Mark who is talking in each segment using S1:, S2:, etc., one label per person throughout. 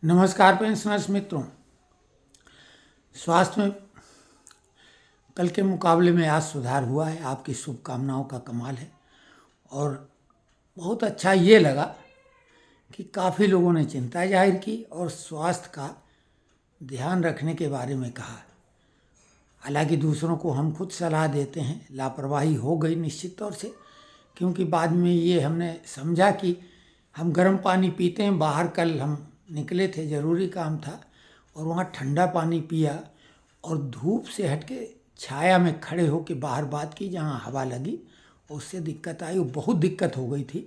S1: नमस्कार पेंशनर्स मित्रों। स्वास्थ्य में कल के मुकाबले में आज सुधार हुआ है, आपकी शुभकामनाओं का कमाल है। और बहुत अच्छा ये लगा कि काफ़ी लोगों ने चिंता जाहिर की और स्वास्थ्य का ध्यान रखने के बारे में कहा। हालांकि दूसरों को हम खुद सलाह देते हैं, लापरवाही हो गई निश्चित तौर से, क्योंकि बाद में ये हमने समझा कि हम गर्म पानी पीते हैं। बाहर कल हम निकले थे, ज़रूरी काम था, और वहाँ ठंडा पानी पिया और धूप से हटके छाया में खड़े होकर बाहर बात की जहाँ हवा लगी, उससे दिक्कत आई। वो बहुत दिक्कत हो गई थी।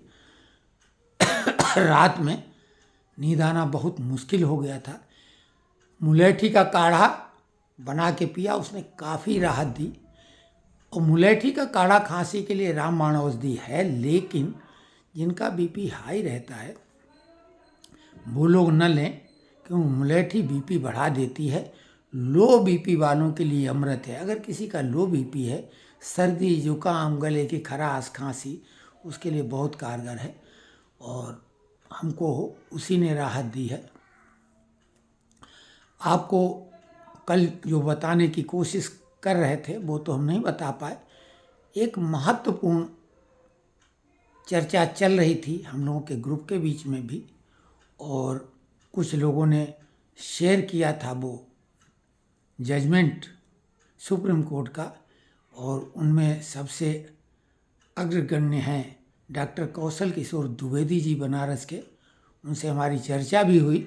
S1: रात में नींद आना बहुत मुश्किल हो गया था। मुलेठी का काढ़ा बना के पिया, उसने काफ़ी राहत दी। और मुलेठी का काढ़ा खांसी के लिए रामबाण औषधि है, लेकिन जिनका बीपी हाई रहता है वो लोग न लें, क्योंकि मुलेठी बीपी बढ़ा देती है। लो बीपी वालों के लिए अमृत है। अगर किसी का लो बीपी है, सर्दी जुकाम गले की खराश खांसी, उसके लिए बहुत कारगर है और हमको उसी ने राहत दी है। आपको कल जो बताने की कोशिश कर रहे थे वो तो हम नहीं बता पाए। एक महत्वपूर्ण चर्चा चल रही थी हम लोगों के ग्रुप के बीच में भी, और कुछ लोगों ने शेयर किया था वो जजमेंट सुप्रीम कोर्ट का, और उनमें सबसे अग्रगण्य हैं डॉक्टर कौशल किशोर द्विवेदी जी बनारस के। उनसे हमारी चर्चा भी हुई,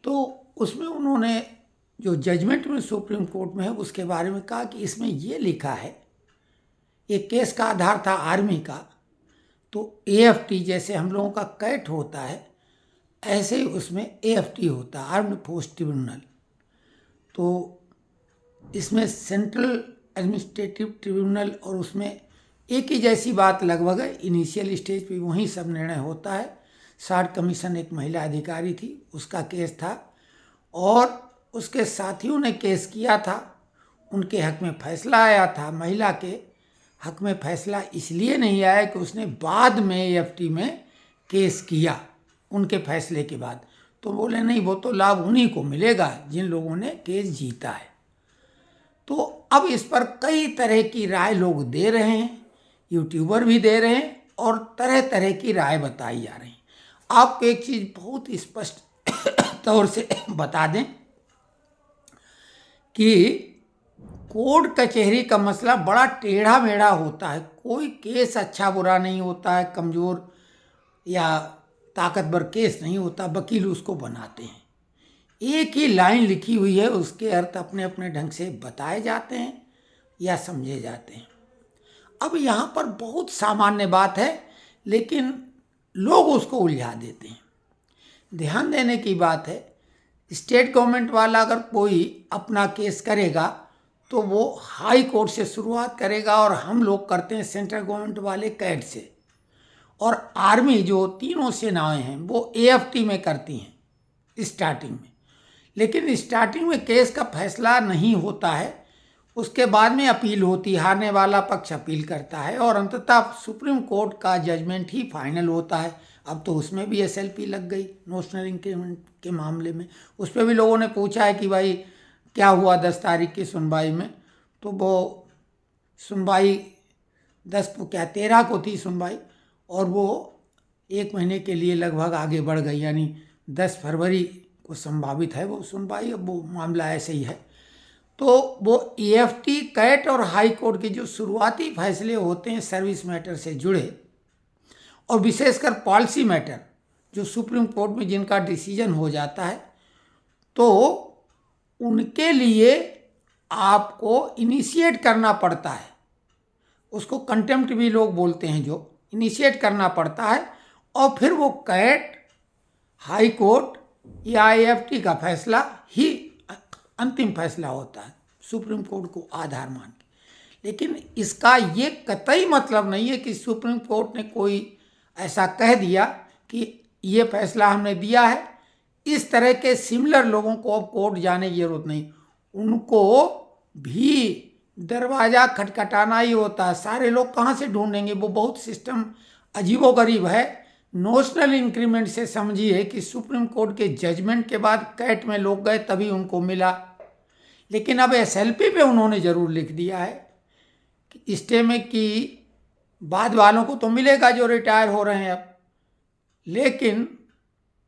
S1: तो उसमें उन्होंने जो जजमेंट में सुप्रीम कोर्ट में है उसके बारे में कहा कि इसमें ये लिखा है, एक केस का आधार था आर्मी का, तो एएफटी जैसे हम लोगों का कैट होता है, ऐसे ही उसमें एएफटी होता है, आर्म्ड फोर्स ट्रिब्यूनल। तो इसमें सेंट्रल एडमिनिस्ट्रेटिव ट्रिब्यूनल, और उसमें एक ही जैसी बात लगभग है। इनिशियल स्टेज पे वहीं सब निर्णय होता है। साठ कमीशन एक महिला अधिकारी थी, उसका केस था, और उसके साथियों ने केस किया था, उनके हक में फैसला आया था। महिला के हक में फैसला इसलिए नहीं आया कि उसने बाद में एएफटी में केस किया, उनके फैसले के बाद। तो बोले नहीं, वो तो लाभ उन्हीं को मिलेगा जिन लोगों ने केस जीता है। तो अब इस पर कई तरह की राय लोग दे रहे हैं, यूट्यूबर भी दे रहे हैं, और तरह तरह की राय बताई जा रही है। आपको एक चीज़ बहुत स्पष्ट तौर से बता दें कि कोर्ट कचहरी का मसला बड़ा टेढ़ा मेढ़ा होता है। कोई केस अच्छा बुरा नहीं होता है, कमज़ोर या ताकतवर केस नहीं होता, वकील उसको बनाते हैं। एक ही लाइन लिखी हुई है, उसके अर्थ अपने अपने ढंग से बताए जाते हैं या समझे जाते हैं। अब यहाँ पर बहुत सामान्य बात है, लेकिन लोग उसको उलझा देते हैं। ध्यान देने की बात है, स्टेट गवर्नमेंट वाला अगर कोई अपना केस करेगा तो वो हाई कोर्ट से शुरुआत करेगा, और हम लोग करते हैं सेंट्रल गवर्नमेंट वाले कैट से। और आर्मी जो तीनों सेनाएं हैं वो एएफटी में करती हैं स्टार्टिंग में, लेकिन स्टार्टिंग में केस का फैसला नहीं होता है, उसके बाद में अपील होती है, हारने वाला पक्ष अपील करता है, और अंततः सुप्रीम कोर्ट का जजमेंट ही फाइनल होता है। अब तो उसमें भी एसएलपी लग गई, नोशनल इंक्रीमेंट के मामले में। उस पर भी लोगों ने पूछा है कि भाई क्या हुआ 10 तारीख की सुनवाई में, तो वो सुनवाई 13 को थी सुनवाई, और वो 1 महीने के लिए लगभग आगे बढ़ गई, यानी 10 फरवरी को संभावित है वो सुनवाई। अब वो मामला ऐसे ही है। तो वो एएफटी, कैट और हाई कोर्ट के जो शुरुआती फैसले होते हैं सर्विस मैटर से जुड़े, और विशेषकर पॉलिसी मैटर जो सुप्रीम कोर्ट में जिनका डिसीजन हो जाता है, तो उनके लिए आपको इनिशिएट करना पड़ता है। उसको कंटेम्प्ट भी लोग बोलते हैं, जो इनिशिएट करना पड़ता है, और फिर वो कैट, हाई कोर्ट या एएफटी का फैसला ही अंतिम फैसला होता है, सुप्रीम कोर्ट को आधार मान के। लेकिन इसका ये कतई मतलब नहीं है कि सुप्रीम कोर्ट ने कोई ऐसा कह दिया कि ये फैसला हमने दिया है, इस तरह के सिमिलर लोगों को अब कोर्ट जाने की जरूरत नहीं। उनको भी दरवाज़ा खटखटाना ही होता है। सारे लोग कहाँ से ढूंढेंगे? वो बहुत सिस्टम अजीबोगरीब है नोशनल इंक्रीमेंट से समझिए कि सुप्रीम कोर्ट के जजमेंट के बाद कैट में लोग गए तभी उनको मिला, लेकिन अब एसएलपी पे उन्होंने जरूर लिख दिया है कि स्टे में कि बाद वालों को तो मिलेगा जो रिटायर हो रहे हैं अब, लेकिन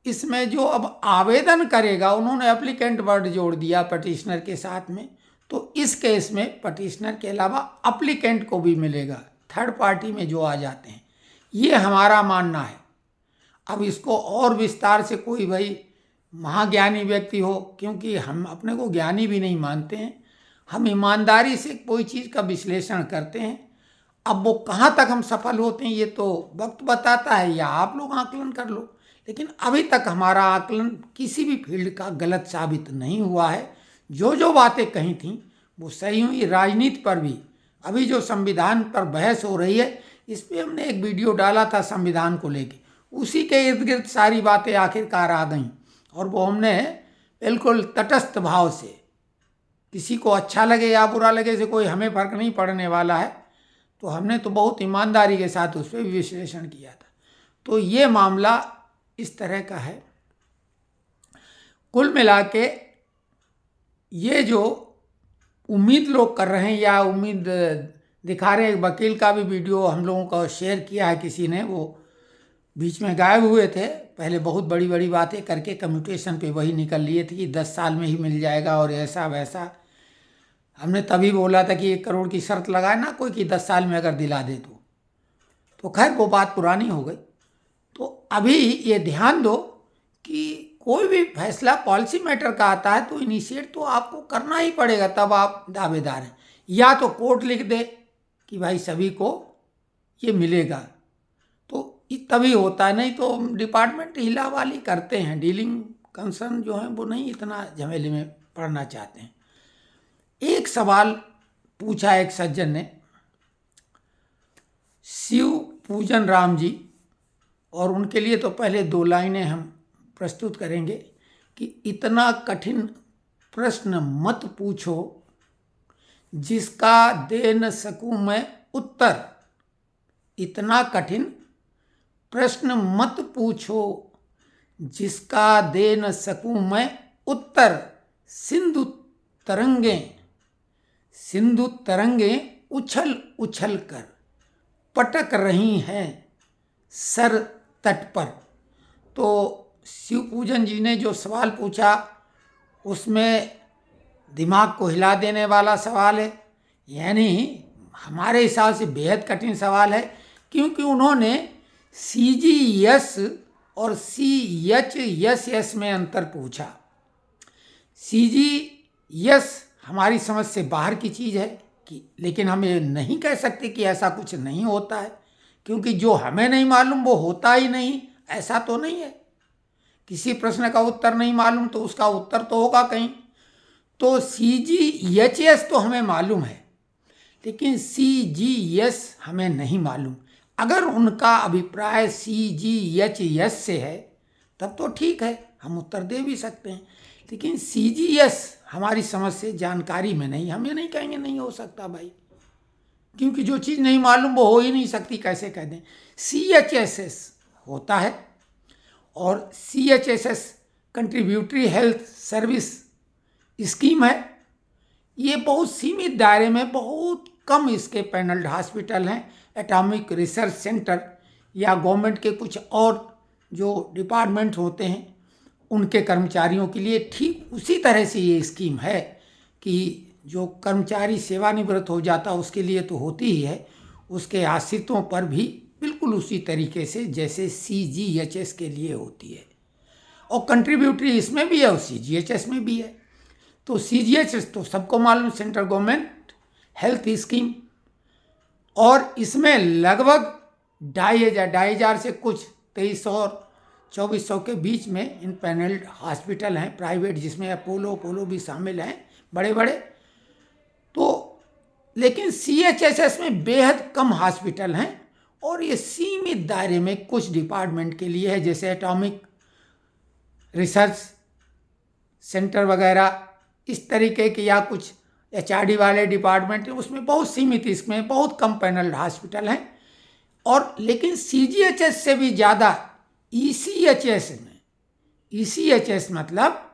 S1: इसमें जो अब आवेदन करेगा, उन्होंने एप्लीकेंट वर्ड जोड़ दिया पटिशनर के साथ में, तो इस केस में पटिशनर के अलावा अप्लीकेंट को भी मिलेगा, थर्ड पार्टी में जो आ जाते हैं। ये हमारा मानना है। अब इसको और विस्तार से कोई भाई महाज्ञानी व्यक्ति हो, क्योंकि हम अपने को ज्ञानी भी नहीं मानते हैं, हम ईमानदारी से कोई चीज़ का विश्लेषण करते हैं। अब वो कहाँ तक हम सफल होते हैं ये तो वक्त बताता है, या आप लोग आकलन कर लो, लेकिन अभी तक हमारा आकलन किसी भी फील्ड का गलत साबित नहीं हुआ है। जो जो बातें कही थी वो सही हुई। राजनीति पर भी अभी जो संविधान पर बहस हो रही है, इस पर हमने एक वीडियो डाला था संविधान को लेके, उसी के इर्द गिर्द सारी बातें आखिरकार आ गई, और वो हमने बिल्कुल तटस्थ भाव से, किसी को अच्छा लगे या बुरा लगे से कोई हमें फर्क नहीं पड़ने वाला है, तो हमने तो बहुत ईमानदारी के साथ उस पर विश्लेषण किया था। तो ये मामला इस तरह का है। कुल मिला के ये जो उम्मीद लोग कर रहे हैं या उम्मीद दिखा रहे हैं, वकील का भी वीडियो हम लोगों को शेयर किया है किसी ने, वो बीच में गायब हुए थे, पहले बहुत बड़ी बड़ी बातें करके कम्यूटेशन पे वही निकल लिए थे कि 10 साल में ही मिल जाएगा और ऐसा वैसा। हमने तभी बोला था कि 1 करोड़ की शर्त लगाए ना कोई कि 10 साल में अगर दिला दे तो खैर वो बात पुरानी हो गई। तो अभी ये ध्यान दो कि कोई भी फैसला पॉलिसी मैटर का आता है तो इनिशिएट तो आपको करना ही पड़ेगा, तब आप दावेदार हैं। या तो कोर्ट लिख दे कि भाई सभी को ये मिलेगा तो तभी होता है, नहीं तो डिपार्टमेंट हिलावाली करते हैं, डीलिंग कंसर्न जो है वो नहीं इतना झमेले में पड़ना चाहते हैं। एक सवाल पूछा एक सज्जन ने, शिव पूजन राम जी, और उनके लिए तो पहले 2 लाइनें हम प्रस्तुत करेंगे कि इतना कठिन प्रश्न मत पूछो जिसका दे न सकूं मैं उत्तर। इतना कठिन प्रश्न मत पूछो जिसका दे न सकूं मैं उत्तर। सिंधु तरंगें उछल उछल कर पटक रही हैं सर तट पर। तो शिव पूजन जी ने जो सवाल पूछा उसमें दिमाग को हिला देने वाला सवाल है, यानी हमारे हिसाब से बेहद कठिन सवाल है, क्योंकि उन्होंने CGS और CHSS में अंतर पूछा। CGS हमारी समझ से बाहर की चीज़ है कि, लेकिन हम ये नहीं कह सकते कि ऐसा कुछ नहीं होता है, क्योंकि जो हमें नहीं मालूम वो होता ही नहीं, ऐसा तो नहीं है। किसी प्रश्न का उत्तर नहीं मालूम तो उसका उत्तर तो होगा कहीं। तो CGHS तो हमें मालूम है, लेकिन CGS हमें नहीं मालूम। अगर उनका अभिप्राय CGHS से है तब तो ठीक है, हम उत्तर दे भी सकते हैं, लेकिन CGS हमारी समझ से जानकारी में नहीं, हम ये नहीं कहेंगे नहीं हो सकता भाई, क्योंकि जो चीज़ नहीं मालूम वो हो ही नहीं सकती, कैसे कह दें। CHSS होता है, और CHSS contributory health service scheme है। ये बहुत सीमित दायरे में, बहुत कम इसके पैनल्ड हॉस्पिटल हैं, एटॉमिक रिसर्च सेंटर या गवर्नमेंट के कुछ और जो डिपार्टमेंट होते हैं उनके कर्मचारियों के लिए ठीक उसी तरह से ये स्कीम है कि जो कर्मचारी सेवानिवृत्त हो जाता उसके लिए तो होती ही है, उसके आश्रितों पर भी बिल्कुल उसी तरीके से जैसे CGHS के लिए होती है, और कंट्रीब्यूटरी इसमें भी है और CGHS में भी है। तो CGHS तो सबको मालूम, सेंट्रल गवर्नमेंट हेल्थ स्कीम, और इसमें लगभग 2,500 से कुछ 2,300 और 2,400 के बीच में इन पैनल्ड हॉस्पिटल हैं प्राइवेट, जिसमें अपोलो भी शामिल हैं बड़े बड़े। तो लेकिन CHSS में बेहद कम हॉस्पिटल हैं, और ये सीमित दायरे में कुछ डिपार्टमेंट के लिए है, जैसे एटॉमिक रिसर्च सेंटर वगैरह इस तरीके के, या कुछ HRD वाले डिपार्टमेंट हैं, उसमें बहुत सीमित, इसमें बहुत कम पैनल्ड हॉस्पिटल हैं। और लेकिन CGHS से भी ज़्यादा ईसीएचएस में, ईसीएचएस मतलब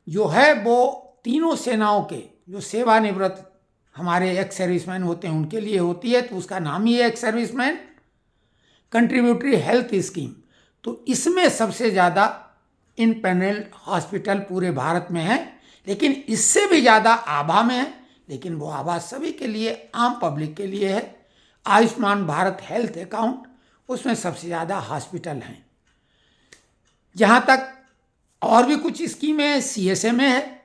S1: जो है वो तीनों सेनाओं के जो सेवानिवृत्त हमारे एक्स सर्विसमैन होते हैं उनके लिए होती है, तो उसका नाम ही है ex serviceman contributory health scheme. तो इसमें सबसे ज़्यादा इन पैनल हॉस्पिटल पूरे भारत में है, लेकिन इससे भी ज़्यादा आभा में है, लेकिन वो आभा सभी के लिए, आम पब्लिक के लिए है। आयुष्मान भारत हेल्थ अकाउंट, उसमें सबसे ज़्यादा हॉस्पिटल हैं। जहाँ तक और भी कुछ स्कीमें सीएसए में है,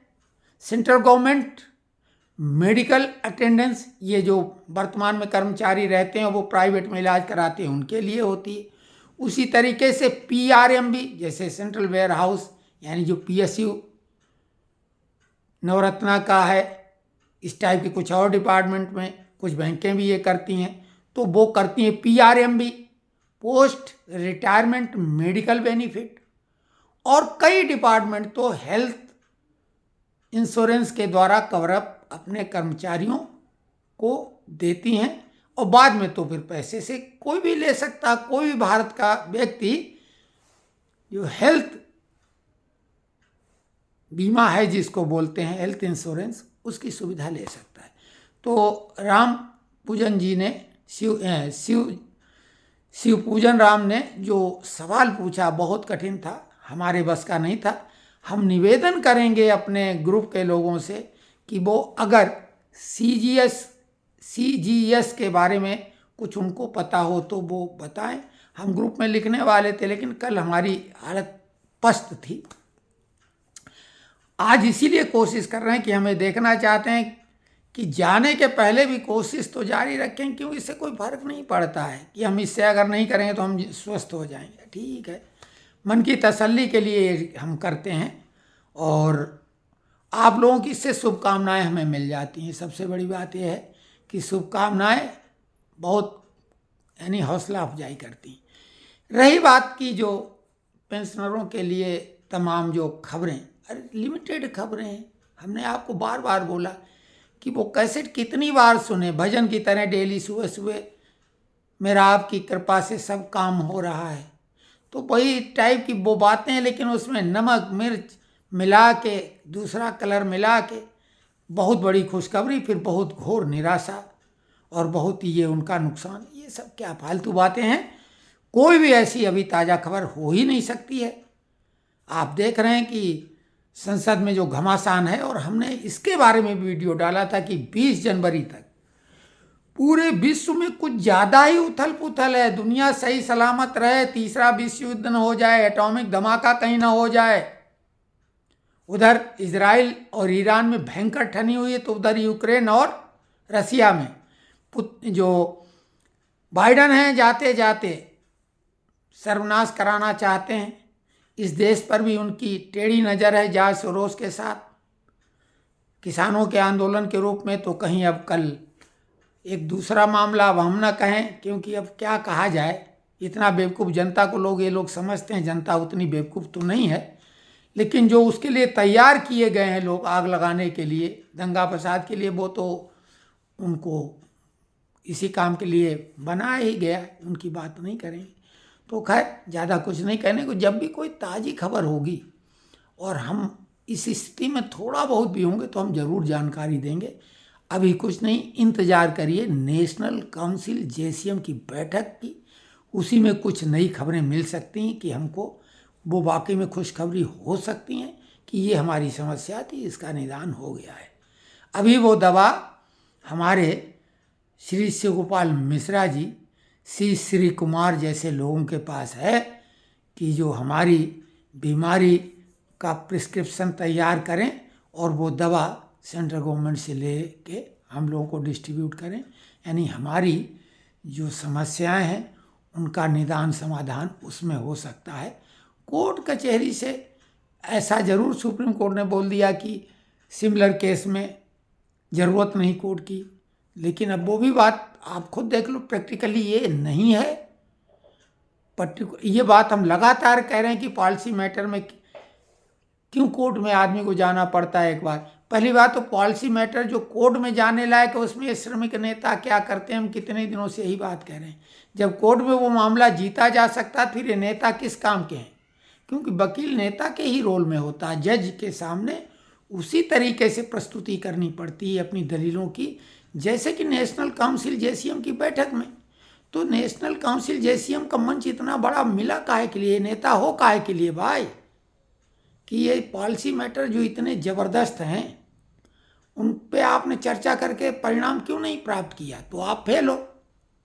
S1: सेंट्रल गवर्नमेंट मेडिकल अटेंडेंस, ये जो वर्तमान में कर्मचारी रहते हैं वो प्राइवेट में इलाज कराते हैं उनके लिए होती है। उसी तरीके से पीआरएमबी, जैसे सेंट्रल वेयर हाउस, यानी जो पीएसयू नवरत्ना का है, इस टाइप के कुछ और डिपार्टमेंट में कुछ बैंकें भी ये करती हैं, तो वो करती हैं पीआरएमबी, पोस्ट रिटायरमेंट मेडिकल बेनिफिट। और कई डिपार्टमेंट तो हेल्थ इंश्योरेंस के द्वारा कवरअप अपने कर्मचारियों को देती हैं, और बाद में तो फिर पैसे से कोई भी ले सकता, कोई भी भारत का व्यक्ति जो हेल्थ बीमा है जिसको बोलते हैं हेल्थ इंश्योरेंस, उसकी सुविधा ले सकता है। तो राम पूजन जी ने शिव पूजन राम ने जो सवाल पूछा बहुत कठिन था, हमारे बस का नहीं था। हम निवेदन करेंगे अपने ग्रुप के लोगों से कि वो अगर सीजीएस के बारे में कुछ उनको पता हो तो वो बताएं। हम ग्रुप में लिखने वाले थे, लेकिन कल हमारी हालत पस्त थी। आज इसीलिए कोशिश कर रहे हैं कि हमें देखना चाहते हैं कि जाने के पहले भी कोशिश तो जारी रखें, क्योंकि इससे कोई फर्क नहीं पड़ता है कि हम इससे अगर नहीं करेंगे तो हम स्वस्थ हो जाएंगे। ठीक है, मन की तसल्ली के लिए हम करते हैं, और आप लोगों की इससे शुभकामनाएं हमें मिल जाती हैं। सबसे बड़ी बात यह है कि शुभकामनाएं बहुत यानी हौसला अफजाई करती हैं। रही बात की जो पेंशनरों के लिए तमाम जो खबरें, अरे लिमिटेड खबरें हैं। हमने आपको बार बार बोला कि वो कैसेट कितनी बार सुने, भजन की तरह डेली सुबह सुबह मेरा आपकी कृपा से सब काम हो रहा है। तो वही टाइप की वो बातें हैं, लेकिन उसमें नमक मिर्च मिला के, दूसरा कलर मिला के, बहुत बड़ी खुशखबरी, फिर बहुत घोर निराशा, और बहुत ही ये उनका नुकसान। ये सब क्या फालतू बातें हैं। कोई भी ऐसी अभी ताज़ा खबर हो ही नहीं सकती है। आप देख रहे हैं कि संसद में जो घमासान है, और हमने इसके बारे में भी वीडियो डाला था कि 20 जनवरी तक पूरे विश्व में कुछ ज़्यादा ही उथल पुथल है। दुनिया सही सलामत रहे, तीसरा विश्व युद्ध न हो जाए, एटॉमिक धमाका कहीं ना हो जाए। उधर इजराइल और ईरान में भयंकर ठनी हुई है, तो उधर यूक्रेन और रसिया में जो बाइडन हैं जाते जाते सर्वनाश कराना चाहते हैं। इस देश पर भी उनकी टेढ़ी नज़र है जांच सोरोस के साथ। किसानों के आंदोलन के रूप में तो कहीं अब कल एक दूसरा मामला, अब हम ना कहें, क्योंकि अब क्या कहा जाए। इतना बेवकूफ़ जनता को लोग, ये लोग समझते हैं जनता उतनी बेवकूफ़ तो नहीं है, लेकिन जो उसके लिए तैयार किए गए हैं लोग आग लगाने के लिए, दंगा फसाद के लिए, वो तो उनको इसी काम के लिए बनाया ही गया, उनकी बात नहीं करेंगे। तो खैर ज़्यादा कुछ नहीं कहने को। जब भी कोई ताज़ी खबर होगी और हम इस स्थिति में थोड़ा बहुत भी होंगे तो हम ज़रूर जानकारी देंगे। अभी कुछ नहीं, इंतज़ार करिए नेशनल काउंसिल जेसीएम की बैठक की। उसी में कुछ नई खबरें मिल सकती हैं कि हमको वो वाकई में खुशखबरी हो सकती हैं कि ये हमारी समस्या थी, इसका निदान हो गया है। अभी वो दवा हमारे श्री शिव गोपाल मिश्रा जी, श्री कुमार जैसे लोगों के पास है कि जो हमारी बीमारी का प्रिस्क्रिप्शन तैयार करें और वो दवा सेंट्रल गवर्नमेंट से ले के हम लोगों को डिस्ट्रीब्यूट करें, यानी हमारी जो समस्याएं हैं उनका निदान समाधान उसमें हो सकता है। कोर्ट कचहरी से ऐसा ज़रूर सुप्रीम कोर्ट ने बोल दिया कि सिमिलर केस में ज़रूरत नहीं कोर्ट की, लेकिन अब वो भी बात आप खुद देख लो, प्रैक्टिकली ये नहीं है। ये बात हम लगातार कह रहे हैं कि पॉलिसी मैटर में क्यों कोर्ट में आदमी को जाना पड़ता है एक बार। पहली बात तो पॉलिसी मैटर जो कोर्ट में जाने लायक है उसमें ये श्रमिक नेता क्या करते हैं, हम कितने दिनों से यही बात कह रहे हैं। जब कोर्ट में वो मामला जीता जा सकता फिर ये नेता किस काम के हैं, क्योंकि वकील नेता के ही रोल में होता है। जज के सामने उसी तरीके से प्रस्तुति करनी पड़ती है अपनी दलीलों की, जैसे कि नेशनल काउंसिल जेसीएम की बैठक में। तो नेशनल काउंसिल जेसीएम का मंच इतना बड़ा मिला काहे के लिए, नेता हो काहे के लिए भाई, कि ये पॉलिसी मैटर जो इतने ज़बरदस्त हैं उन पे आपने चर्चा करके परिणाम क्यों नहीं प्राप्त किया, तो आप फेल हो।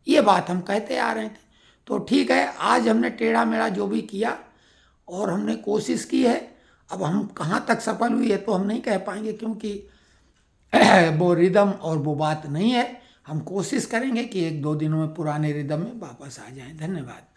S1: ये बात हम कहते आ रहे थे। तो ठीक है, आज हमने टेढ़ा मेढ़ा जो भी किया और हमने कोशिश की है। अब हम कहाँ तक सफल हुई है तो हम नहीं कह पाएंगे, क्योंकि वो रिदम और वो बात नहीं है। हम कोशिश करेंगे कि 1-2 दिनों में पुराने रिदम में वापस आ जाएं। धन्यवाद।